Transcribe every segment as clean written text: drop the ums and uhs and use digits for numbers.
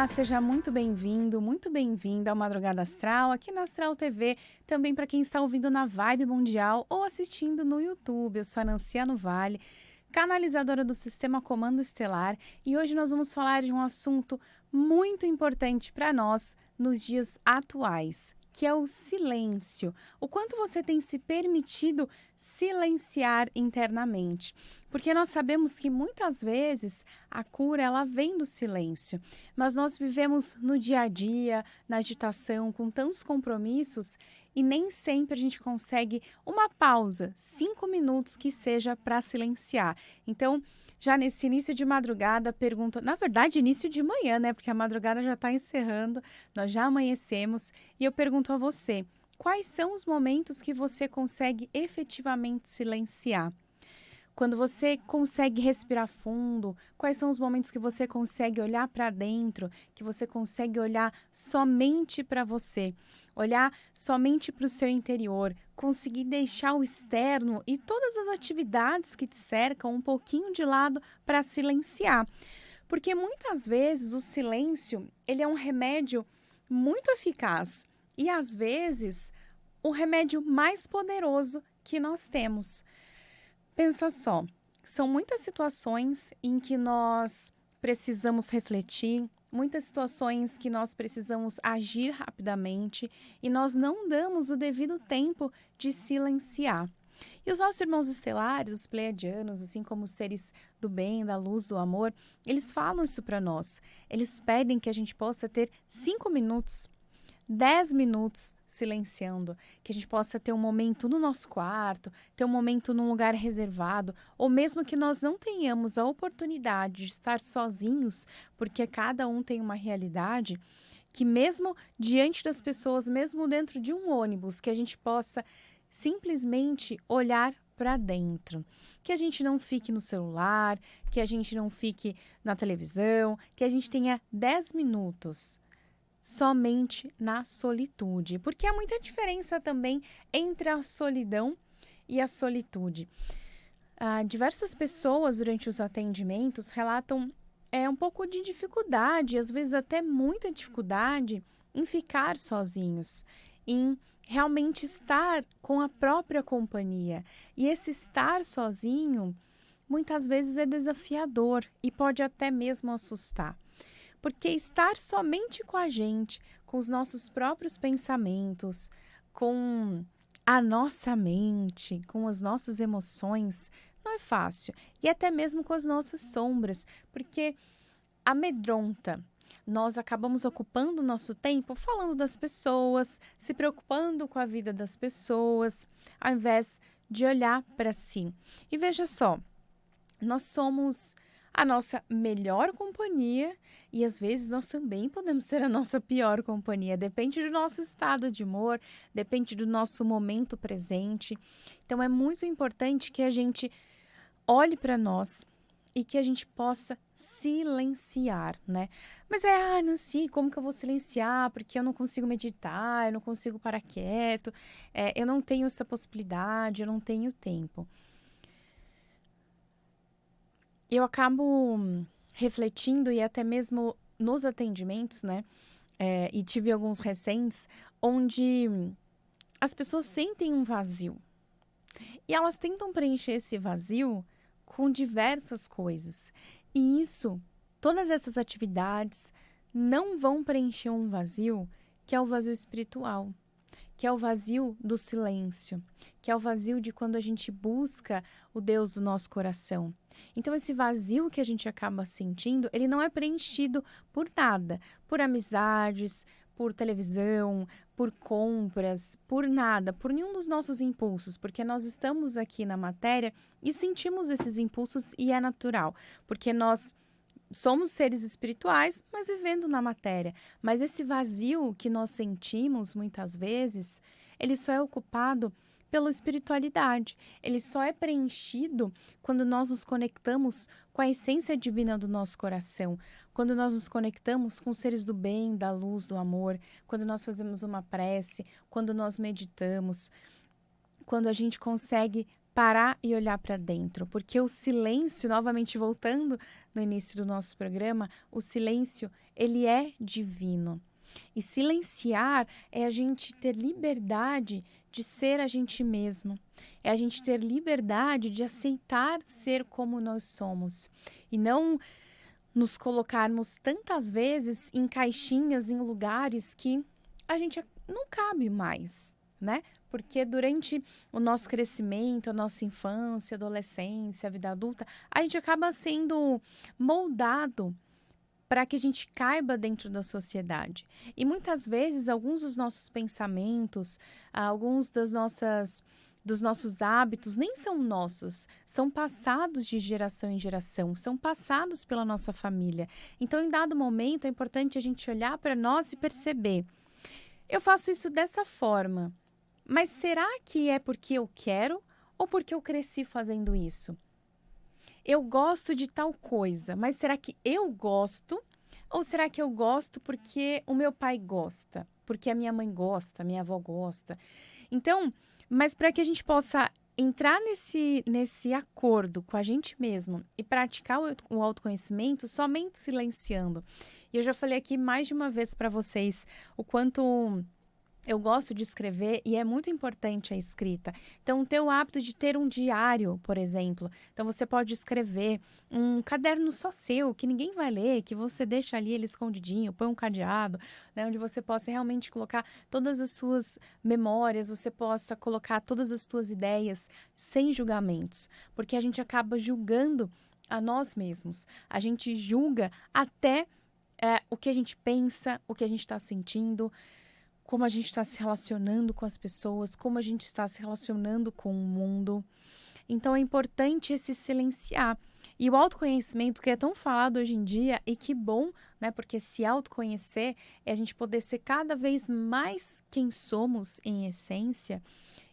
Olá, seja muito bem-vindo, muito bem-vinda ao Madrugada Astral, aqui na Astral TV, também para quem está ouvindo na Vibe Mundial ou assistindo no YouTube. Eu sou a Nanciano Vale, canalizadora do Sistema Comando Estelar, e hoje nós vamos falar de um assunto muito importante para nós nos dias atuais, que é o silêncio. O quanto você tem se permitido silenciar internamente. Porque nós sabemos que muitas vezes a cura ela vem do silêncio, mas nós vivemos no dia a dia, na agitação, com tantos compromissos e nem sempre a gente consegue uma pausa, 5 minutos que seja para silenciar. Então, já nesse início de madrugada, pergunto, na verdade, início de manhã, né? Porque a madrugada já está encerrando, nós já amanhecemos, e eu pergunto a você, quais são os momentos que você consegue efetivamente silenciar? Quando você consegue respirar fundo, quais são os momentos que você consegue olhar para dentro, que você consegue olhar somente para você, olhar somente para o seu interior, conseguir deixar o externo e todas as atividades que te cercam um pouquinho de lado para silenciar. Porque muitas vezes o silêncio, ele é um remédio muito eficaz e às vezes o remédio mais poderoso que nós temos. Pensa só, são muitas situações em que nós precisamos refletir, muitas situações que nós precisamos agir rapidamente e nós não damos o devido tempo de silenciar. E os nossos irmãos estelares, os pleiadianos, assim como os seres do bem, da luz, do amor, eles falam isso para nós. Eles pedem que a gente possa ter 5 minutos 10 minutos silenciando, que a gente possa ter um momento no nosso quarto, ter um momento num lugar reservado, ou mesmo que nós não tenhamos a oportunidade de estar sozinhos, porque cada um tem uma realidade, que mesmo diante das pessoas, mesmo dentro de um ônibus, que a gente possa simplesmente olhar para dentro. Que a gente não fique no celular, que a gente não fique na televisão, que a gente tenha 10 minutos somente na solitude, porque há muita diferença também entre a solidão e a solitude. Diversas pessoas durante os atendimentos relatam um pouco de dificuldade, às vezes até muita dificuldade em ficar sozinhos, em realmente estar com a própria companhia. E esse estar sozinho muitas vezes é desafiador e pode até mesmo assustar. Porque estar somente com a gente, com os nossos próprios pensamentos, com a nossa mente, com as nossas emoções, não é fácil. E até mesmo com as nossas sombras, porque amedronta. Nós acabamos ocupando o nosso tempo falando das pessoas, se preocupando com a vida das pessoas, ao invés de olhar para si. E veja só, nós somos a nossa melhor companhia e às vezes nós também podemos ser a nossa pior companhia. Depende do nosso estado de humor, depende do nosso momento presente. Então é muito importante que a gente olhe para nós e que a gente possa silenciar, né? Mas Nancy, como que eu vou silenciar? Porque eu não consigo meditar, eu não consigo parar quieto, eu não tenho essa possibilidade, eu não tenho tempo. Eu acabo refletindo e até mesmo nos atendimentos, né? E tive alguns recentes onde as pessoas sentem um vazio. E elas tentam preencher esse vazio com diversas coisas. E todas essas atividades não vão preencher um vazio que é o vazio espiritual, que é o vazio do silêncio, que é o vazio de quando a gente busca o Deus do nosso coração. Então, esse vazio que a gente acaba sentindo, ele não é preenchido por nada, por amizades, por televisão, por compras, por nada, por nenhum dos nossos impulsos, porque nós estamos aqui na matéria e sentimos esses impulsos e é natural, porque nós somos seres espirituais, mas vivendo na matéria. Mas esse vazio que nós sentimos muitas vezes, ele só é ocupado pela espiritualidade. Ele só é preenchido quando nós nos conectamos com a essência divina do nosso coração, quando nós nos conectamos com os seres do bem, da luz, do amor, quando nós fazemos uma prece, quando nós meditamos, quando a gente consegue parar e olhar para dentro, porque o silêncio, novamente voltando no início do nosso programa, o silêncio, ele é divino. E silenciar é a gente ter liberdade de ser a gente mesmo, é a gente ter liberdade de aceitar ser como nós somos e não nos colocarmos tantas vezes em caixinhas, em lugares que a gente não cabe mais, né? Porque durante o nosso crescimento, a nossa infância, adolescência, a vida adulta, a gente acaba sendo moldado para que a gente caiba dentro da sociedade. E muitas vezes, alguns dos nossos pensamentos, alguns dos nossos hábitos nem são nossos, são passados de geração em geração, são passados pela nossa família. Então, em dado momento, é importante a gente olhar para nós e perceber: eu faço isso dessa forma, mas será que é porque eu quero ou porque eu cresci fazendo isso? Eu gosto de tal coisa, mas será que eu gosto? Ou será que eu gosto porque o meu pai gosta? Porque a minha mãe gosta, a minha avó gosta? Então, mas para que a gente possa entrar nesse acordo com a gente mesmo e praticar o autoconhecimento somente silenciando. E eu já falei aqui mais de uma vez para vocês o quanto eu gosto de escrever e é muito importante a escrita. Então, ter o hábito de ter um diário, por exemplo. Então, você pode escrever um caderno só seu, que ninguém vai ler, que você deixa ali ele escondidinho, põe um cadeado, né, onde você possa realmente colocar todas as suas memórias, você possa colocar todas as suas ideias sem julgamentos. Porque a gente acaba julgando a nós mesmos. A gente julga até o que a gente pensa, o que a gente está sentindo, como a gente está se relacionando com as pessoas, como a gente está se relacionando com o mundo. Então, é importante esse silenciar. E o autoconhecimento, que é tão falado hoje em dia, e que bom, né? Porque se autoconhecer é a gente poder ser cada vez mais quem somos em essência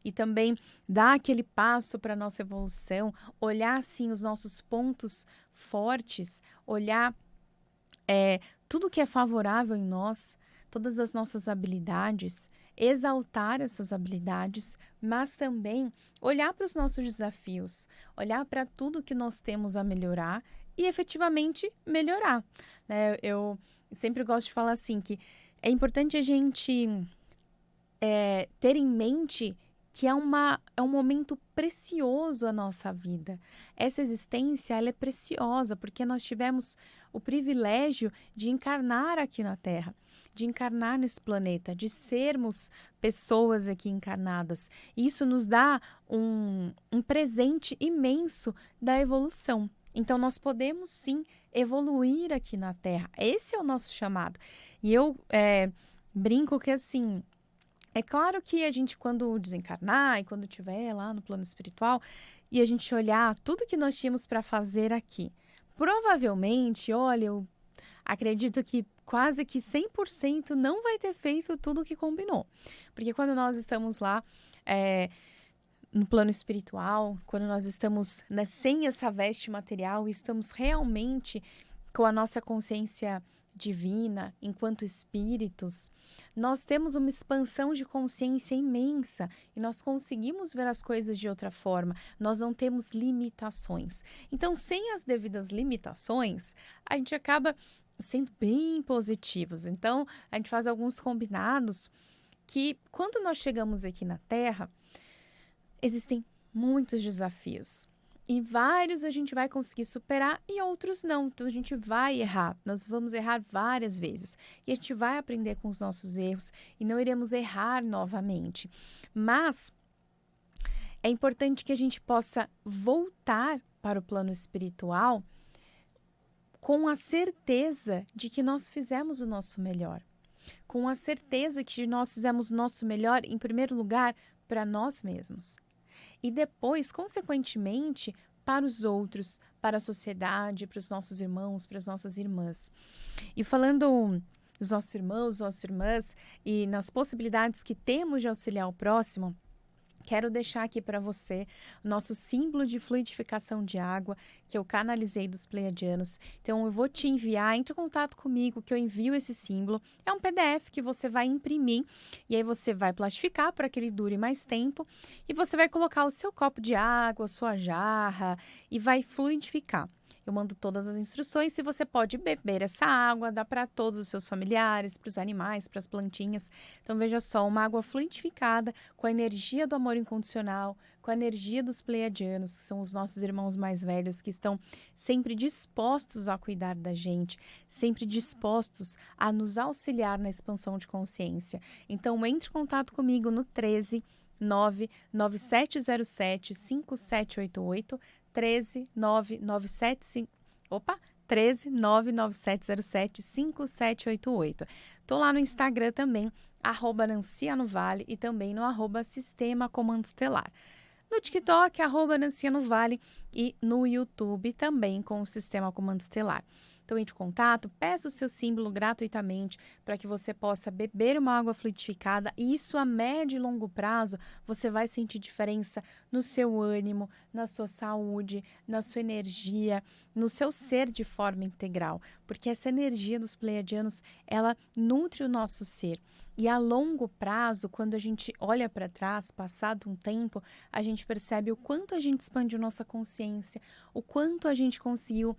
e também dar aquele passo para a nossa evolução, olhar, assim, os nossos pontos fortes, olhar tudo que é favorável em nós, todas as nossas habilidades, exaltar essas habilidades, mas também olhar para os nossos desafios, olhar para tudo que nós temos a melhorar e efetivamente melhorar, né? Eu sempre gosto de falar assim, que é importante a gente ter em mente que é um momento precioso a nossa vida. Essa existência, ela é preciosa, porque nós tivemos o privilégio de encarnar aqui na Terra, de encarnar nesse planeta, de sermos pessoas aqui encarnadas. Isso nos dá um presente imenso da evolução. Então, nós podemos sim evoluir aqui na Terra. Esse é o nosso chamado. E eu brinco que assim, é claro que a gente, quando desencarnar e quando estiver lá no plano espiritual, e a gente olhar tudo que nós tínhamos para fazer aqui, provavelmente, olha, eu acredito que quase que 100% não vai ter feito tudo o que combinou. Porque quando nós estamos lá no plano espiritual, quando nós estamos sem essa veste material e estamos realmente com a nossa consciência divina, enquanto espíritos, nós temos uma expansão de consciência imensa e nós conseguimos ver as coisas de outra forma, nós não temos limitações. Então, sem as devidas limitações, a gente acaba sendo bem positivos. Então, a gente faz alguns combinados que, quando nós chegamos aqui na Terra, existem muitos desafios. E vários a gente vai conseguir superar e outros não. Então, a gente vai errar. Nós vamos errar várias vezes. E a gente vai aprender com os nossos erros e não iremos errar novamente. Mas é importante que a gente possa voltar para o plano espiritual com a certeza de que nós fizemos o nosso melhor. Com a certeza que nós fizemos o nosso melhor, em primeiro lugar, para nós mesmos. E depois, consequentemente, para os outros, para a sociedade, para os nossos irmãos, para as nossas irmãs. E falando dos nossos irmãos, nossas irmãs, e nas possibilidades que temos de auxiliar o próximo, Quero deixar aqui para você o nosso símbolo de fluidificação de água que eu canalizei dos pleiadianos. Então, eu vou te enviar, entre em contato comigo que eu envio esse símbolo. É um PDF que você vai imprimir e aí você vai plastificar para que ele dure mais tempo e você vai colocar o seu copo de água, a sua jarra e vai fluidificar. Eu mando todas as instruções se você pode beber essa água, dá para todos os seus familiares, para os animais, para as plantinhas. Então, veja só, uma água fluidificada com a energia do amor incondicional, com a energia dos pleiadianos, que são os nossos irmãos mais velhos, que estão sempre dispostos a cuidar da gente, sempre dispostos a nos auxiliar na expansão de consciência. Então, entre em contato comigo no 13 99707 5788, 13 99707 5788. Tô lá no Instagram também, @NanciaNoVale e também no @Sistema Comando Estelar. No TikTok, @NanciaNoVale e no YouTube também com o Sistema Comando Estelar. Então, entre em contato, peça o seu símbolo gratuitamente para que você possa beber uma água fluidificada e isso a médio e longo prazo você vai sentir diferença no seu ânimo, na sua saúde, na sua energia, no seu ser de forma integral, porque essa energia dos pleiadianos, ela nutre o nosso ser. E a longo prazo, quando a gente olha para trás, passado um tempo, a gente percebe o quanto a gente expandiu nossa consciência, o quanto a gente conseguiu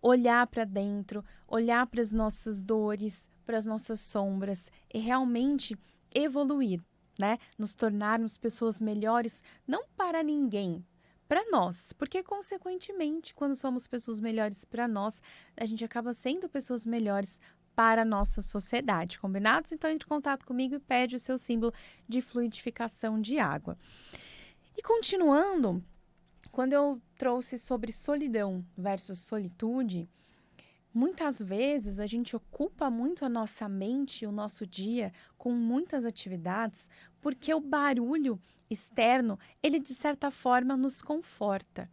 olhar para dentro, olhar para as nossas dores, para as nossas sombras e realmente evoluir, né? Nos tornarmos pessoas melhores, não para ninguém, para nós, porque consequentemente, quando somos pessoas melhores para nós, a gente acaba sendo pessoas melhores para a nossa sociedade, combinados? Então, entre em contato comigo e pede o seu símbolo de fluidificação de água. E continuando, quando eu trouxe sobre solidão versus solitude, muitas vezes a gente ocupa muito a nossa mente e o nosso dia com muitas atividades, porque o barulho externo, ele de certa forma nos conforta.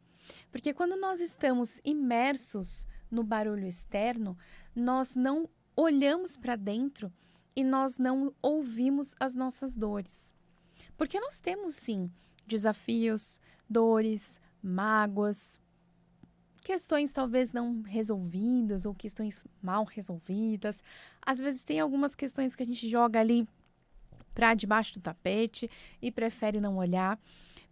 Porque quando nós estamos imersos no barulho externo, nós não olhamos para dentro e nós não ouvimos as nossas dores. Porque nós temos sim desafios, dores, mágoas, questões talvez não resolvidas ou questões mal resolvidas. Às vezes tem algumas questões que a gente joga ali para debaixo do tapete e prefere não olhar,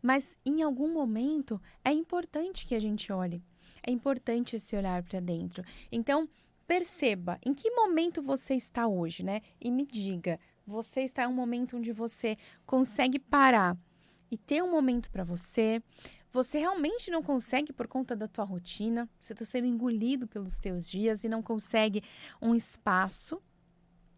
mas em algum momento é importante que a gente olhe. É importante esse olhar para dentro. Então, perceba em que momento você está hoje, né? E me diga, você está em um momento onde você consegue parar e ter um momento para você. Você realmente não consegue por conta da tua rotina, você está sendo engolido pelos teus dias e não consegue um espaço,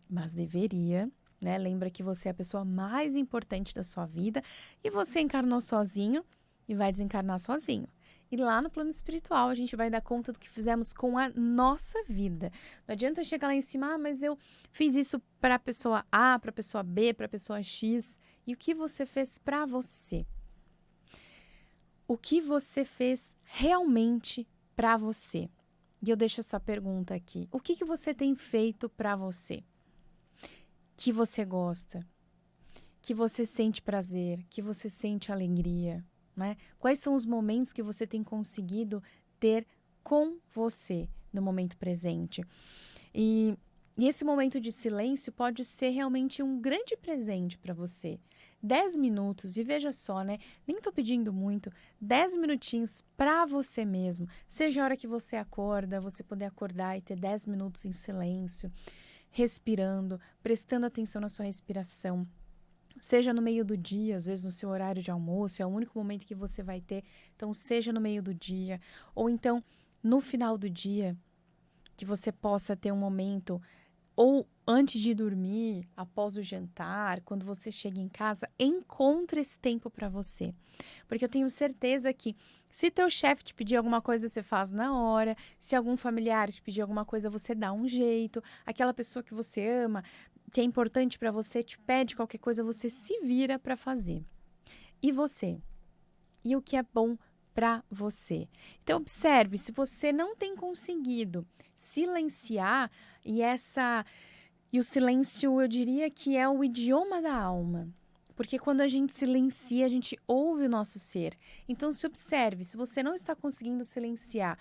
mas deveria, né? Lembra que você é a pessoa mais importante da sua vida e você encarnou sozinho e vai desencarnar sozinho. E lá no plano espiritual a gente vai dar conta do que fizemos com a nossa vida. Não adianta chegar lá em cima, mas eu fiz isso para a pessoa A, para a pessoa B, para a pessoa X. E o que você fez para você? O que você fez realmente para você? E eu deixo essa pergunta aqui. O que você tem feito para você? Que você gosta? Que você sente prazer? Que você sente alegria? Né? Quais são os momentos que você tem conseguido ter com você no momento presente? E esse momento de silêncio pode ser realmente um grande presente para você. 10 minutos, e veja só, né? Nem tô pedindo muito, 10 minutinhos para você mesmo. Seja a hora que você acorda, você poder acordar e ter 10 minutos em silêncio, respirando, prestando atenção na sua respiração. Seja no meio do dia, às vezes no seu horário de almoço, é o único momento que você vai ter. Então, seja no meio do dia, ou então no final do dia, que você possa ter um momento, ou antes de dormir, após o jantar, quando você chega em casa, encontre esse tempo para você. Porque eu tenho certeza que se teu chefe te pedir alguma coisa, você faz na hora. Se algum familiar te pedir alguma coisa, você dá um jeito. Aquela pessoa que você ama, que é importante para você, te pede qualquer coisa, você se vira para fazer. E você? E o que é bom para você? Então, observe, se você não tem conseguido silenciar, e o silêncio, eu diria que é o idioma da alma. Porque quando a gente silencia, a gente ouve o nosso ser. Então, se observe, se você não está conseguindo silenciar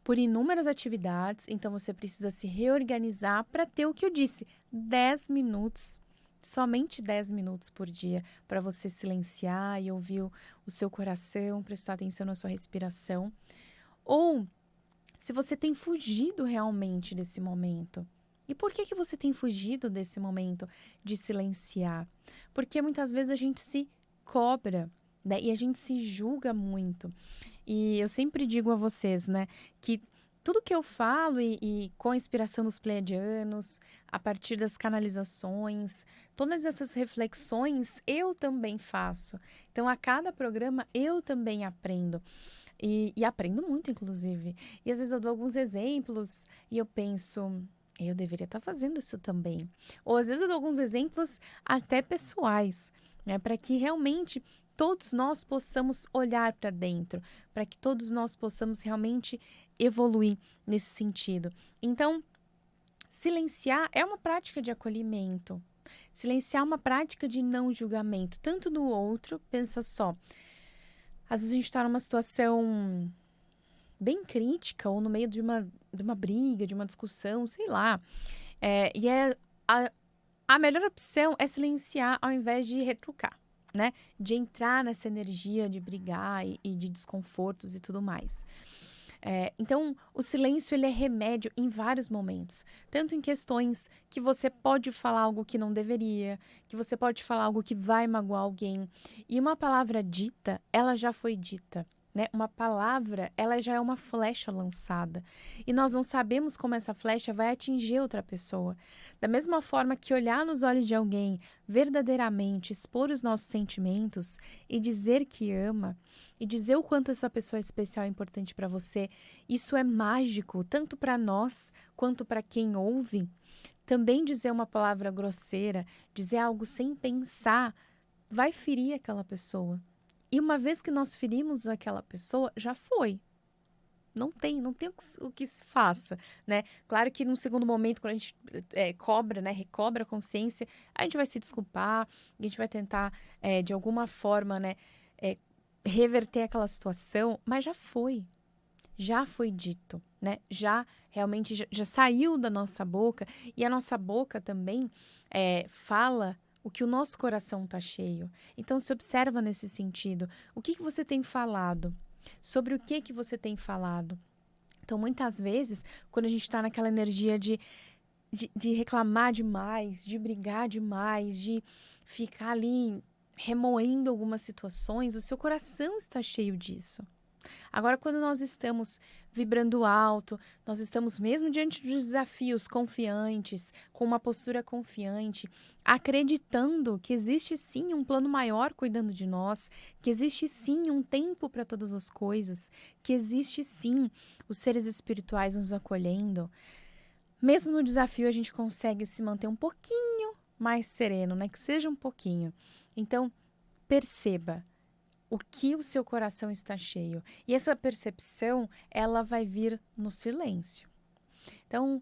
por inúmeras atividades, então você precisa se reorganizar para ter o que eu disse, 10 minutos, somente 10 minutos por dia, para você silenciar e ouvir o seu coração, prestar atenção na sua respiração. Ou se você tem fugido realmente desse momento. E por que você tem fugido desse momento de silenciar? Porque muitas vezes a gente se cobra, né? E a gente se julga muito. E eu sempre digo a vocês, né, que tudo que eu falo e com a inspiração dos pleiadianos, a partir das canalizações, todas essas reflexões eu também faço. Então, a cada programa eu também aprendo. E aprendo muito, inclusive. E às vezes eu dou alguns exemplos e eu penso, eu deveria estar fazendo isso também. Ou às vezes eu dou alguns exemplos até pessoais, né, para que realmente todos nós possamos olhar para dentro, para que todos nós possamos realmente evoluir nesse sentido. Então, silenciar é uma prática de acolhimento. Silenciar é uma prática de não julgamento, tanto do outro, pensa só. Às vezes a gente está numa situação bem crítica ou no meio de uma briga, de uma discussão, sei lá. A melhor opção é silenciar ao invés de retrucar, né? De entrar nessa energia de brigar e de desconfortos e tudo mais. Então, o silêncio ele é remédio em vários momentos. Tanto em questões que você pode falar algo que não deveria, que você pode falar algo que vai magoar alguém. E uma palavra dita, ela já foi dita. Né? Uma palavra, ela já é uma flecha lançada. E nós não sabemos como essa flecha vai atingir outra pessoa. Da mesma forma que olhar nos olhos de alguém, verdadeiramente expor os nossos sentimentos e dizer que ama, e dizer o quanto essa pessoa é especial e importante para você, isso é mágico, tanto para nós quanto para quem ouve. Também dizer uma palavra grosseira, dizer algo sem pensar, vai ferir aquela pessoa. E uma vez que nós ferimos aquela pessoa, já foi. Não tem o que se faça, né? Claro que num segundo momento, quando a gente cobra, né, recobra a consciência, a gente vai se desculpar, a gente vai tentar, de alguma forma, né, reverter aquela situação, mas já foi dito, né? Já realmente já saiu da nossa boca e a nossa boca também fala o que o nosso coração está cheio. Então, se observa nesse sentido. O que você tem falado? Sobre o que você tem falado? Então, muitas vezes, quando a gente está naquela energia de reclamar demais, de brigar demais, de ficar ali remoendo algumas situações, o seu coração está cheio disso. Agora, quando nós estamos vibrando alto, nós estamos mesmo diante dos desafios confiantes, com uma postura confiante, acreditando que existe sim um plano maior cuidando de nós, que existe sim um tempo para todas as coisas, que existe sim os seres espirituais nos acolhendo. Mesmo no desafio, a gente consegue se manter um pouquinho mais sereno, né? Que seja um pouquinho. Então, perceba o que o seu coração está cheio. E essa percepção, ela vai vir no silêncio. Então,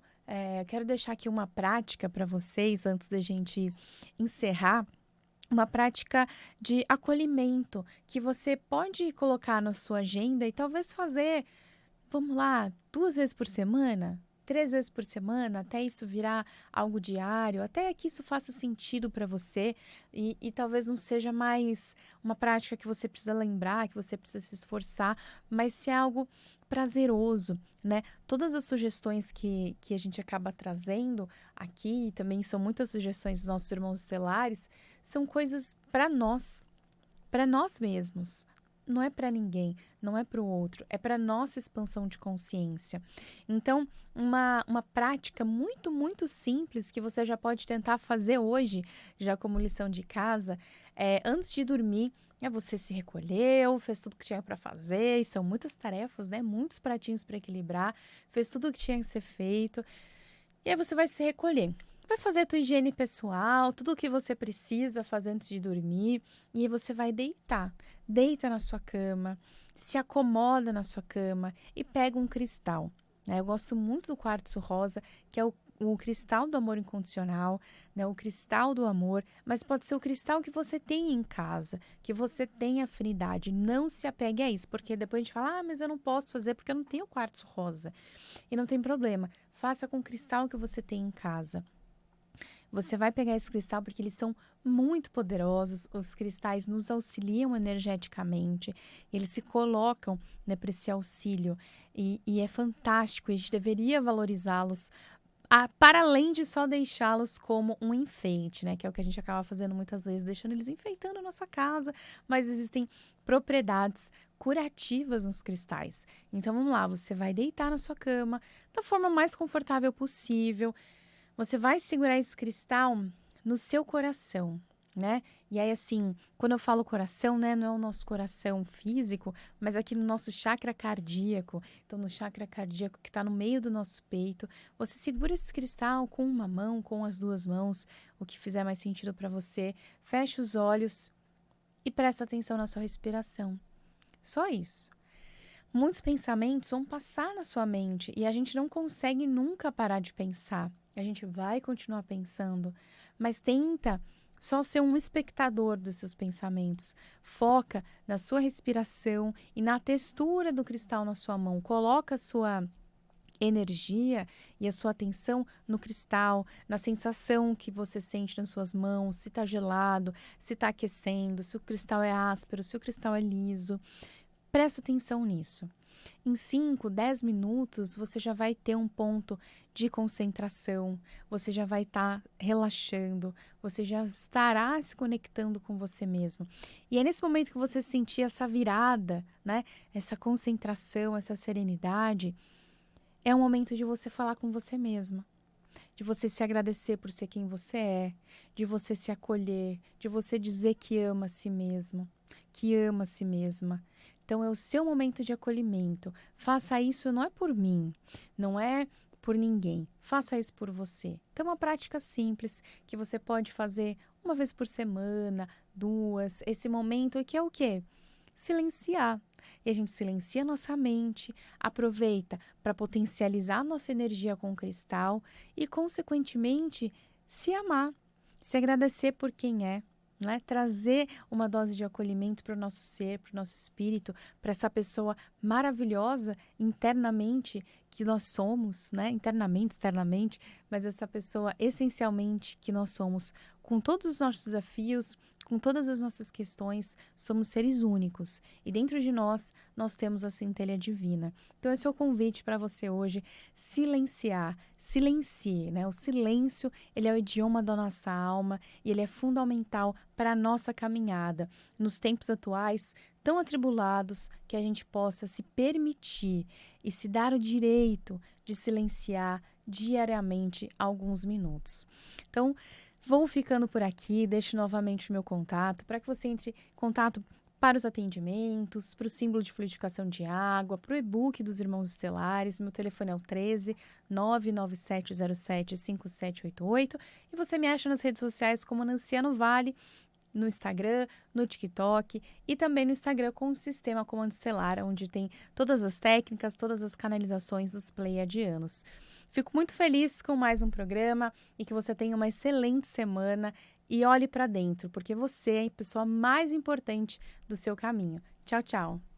eu quero deixar aqui uma prática para vocês, antes da gente encerrar, uma prática de acolhimento, que você pode colocar na sua agenda e talvez fazer, vamos lá, 2 vezes por semana, 3 vezes por semana, até isso virar algo diário, até que isso faça sentido para você e talvez não seja mais uma prática que você precisa lembrar, que você precisa se esforçar, mas se é algo prazeroso, né? Todas as sugestões que a gente acaba trazendo aqui, também são muitas sugestões dos nossos irmãos estelares, são coisas para nós mesmos. Não é para ninguém, não é para o outro, é para nossa expansão de consciência. Então, uma prática muito, muito simples que você já pode tentar fazer hoje, já como lição de casa, antes de dormir, você se recolheu, fez tudo que tinha para fazer, e são muitas tarefas, né? Muitos pratinhos para equilibrar, fez tudo o que tinha que ser feito, e aí você vai se recolher. Vai fazer a tua higiene pessoal, tudo o que você precisa fazer antes de dormir, e aí você vai deitar. Deita na sua cama, se acomoda na sua cama e pega um cristal. Eu gosto muito do quartzo rosa, que é o o cristal do amor incondicional, né? O cristal do amor, mas pode ser o cristal que você tem em casa, que você tem afinidade. Não se apegue a isso, porque depois a gente fala, mas eu não posso fazer porque eu não tenho quartzo rosa. E não tem problema, faça com o cristal que você tem em casa. Você vai pegar esse cristal porque eles são muito poderosos, os cristais nos auxiliam energeticamente, eles se colocam, né, para esse auxílio e é fantástico, a gente deveria valorizá-los para além de só deixá-los como um enfeite, né, que é o que a gente acaba fazendo muitas vezes, deixando eles enfeitando a nossa casa, mas existem propriedades curativas nos cristais. Então vamos lá, você vai deitar na sua cama da forma mais confortável possível. Você vai segurar esse cristal no seu coração, né? E aí, assim, quando eu falo coração, né, não é o nosso coração físico, mas aqui no nosso chakra cardíaco. Então, no chakra cardíaco que está no meio do nosso peito, você segura esse cristal com uma mão, com as duas mãos, o que fizer mais sentido para você. Fecha os olhos e presta atenção na sua respiração. Só isso. Muitos pensamentos vão passar na sua mente e a gente não consegue nunca parar de pensar. A gente vai continuar pensando, mas tenta só ser um espectador dos seus pensamentos. Foca na sua respiração e na textura do cristal na sua mão. Coloca a sua energia e a sua atenção no cristal, na sensação que você sente nas suas mãos, se está gelado, se está aquecendo, se o cristal é áspero, se o cristal é liso. Presta atenção nisso. Em 5, 10 minutos, você já vai ter um ponto de concentração, você já vai estar relaxando, você já estará se conectando com você mesmo. E é nesse momento que você sentir essa virada, né? Essa concentração, essa serenidade, é um momento de você falar com você mesma, de você se agradecer por ser quem você é, de você se acolher, de você dizer que ama a si mesmo, que ama a si mesma. Então, é o seu momento de acolhimento. Faça isso não é por mim, não é por ninguém. Faça isso por você. Então, é uma prática simples que você pode fazer uma vez por semana, 2. Esse momento que é o quê? Silenciar. E a gente silencia a nossa mente, aproveita para potencializar a nossa energia com o cristal e, consequentemente, se amar, se agradecer por quem é. Né? Trazer uma dose de acolhimento para o nosso ser, para o nosso espírito, para essa pessoa maravilhosa internamente que nós somos, né? Internamente, externamente, mas essa pessoa essencialmente que nós somos, com todos os nossos desafios, com todas as nossas questões, somos seres únicos e dentro de nós, nós temos a centelha divina. Então esse é o convite para você hoje, silenciar, silencie, né? O silêncio, ele é o idioma da nossa alma e ele é fundamental para a nossa caminhada. Nos tempos atuais, tão atribulados, que a gente possa se permitir e se dar o direito de silenciar diariamente alguns minutos. Então, vou ficando por aqui, deixo novamente o meu contato para que você entre em contato para os atendimentos, para o símbolo de fluidificação de água, para o e-book dos Irmãos Estelares. Meu telefone é o 13 99707 5788 e você me acha nas redes sociais como Nanciano Vale, no Instagram, no TikTok e também no Instagram com o Sistema Comando Estelar, onde tem todas as técnicas, todas as canalizações dos pleiadianos. Fico muito feliz com mais um programa e que você tenha uma excelente semana e olhe para dentro, porque você é a pessoa mais importante do seu caminho. Tchau, tchau!